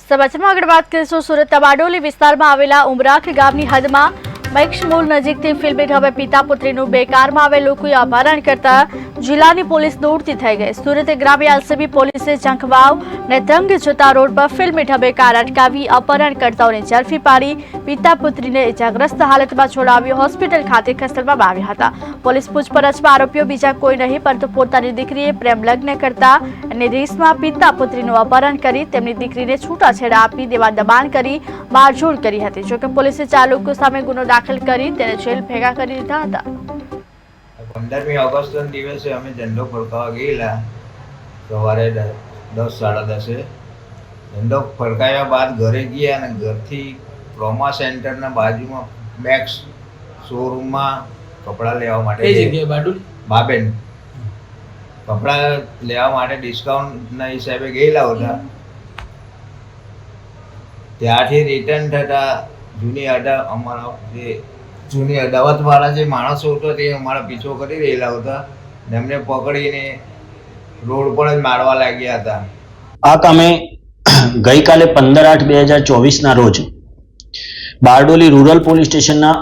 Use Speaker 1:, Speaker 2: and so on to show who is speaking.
Speaker 1: સમાચારમાં આગળ વાત કરીશું સુરતના બારડોલી વિસ્તારમાં આવેલા ઉમરાખ ગામની હદમાં મેક્ષમૂલ નજીકથી ફિલ્મી ઢબે પિતા પુત્રીનું બેકારમાં આવેલ લોકોએ અપહરણ કરતા જિલ્લાની પોલીસ દોડતી થઈ ગઈ। સુરત ગ્રામ્ય એલસીબી પોલીસે જંખવાવ ને તંગ જતા રોડ પર ફિલ્મી ઢબે કાર અટકાવી અપહરણકર્તાઓને ઝડપી પાડી પિતા પુત્રીને ઇજાગ્રસ્ત હાલતમાં છોડાવી હોસ્પિટલ ખાતે ખસેડવામાં આવ્યા હતા। પોલીસ પૂછપરછમાં આરોપીઓ બીજા કોઈ નહીં પરંતુ પોતાની દીકરીએ પ્રેમ લગ્ન કરતા અને રીસમાં પિતા પુત્રીનું અપહરણ કરી તેમની દીકરીને છૂટાછેડા આપી દેવા દબાણ કરી મારઝૂડ કરી હતી। જોકે પોલીસે 4 લોકો સામે ગુનો દાખલ કરી તેને જેલ ભેગા કરી દીધા હતા।
Speaker 2: 15મી ઓગસ્ટના દિવસે અમે ઝંડો ફરકાવવા ગયેલા સવારે 10 સાડા 10 ઝંડો ફરકાવ્યા બાદ ઘરે ગયા અને ઘરથી ટ્રોમા સેન્ટરના બાજુમાં મેક્સ શોરૂમમાં કપડાં લેવા માટે બાબેન કપડાં લેવા માટે ડિસ્કાઉન્ટના હિસાબે ગયેલા હતા। ત્યાંથી રિટર્ન થતા જૂની અદાવતવાળા જે માણસો હતો તે અમારા પીછો કરી રહેલા હતા અને એમને પકડીને રોડ પર જ મારવા લાગ્યા હતા।
Speaker 3: આ કામે ગઈકાલે 15/8/2024 ના રોજ બારડોલી રૂરલ પોલીસ સ્ટેશનના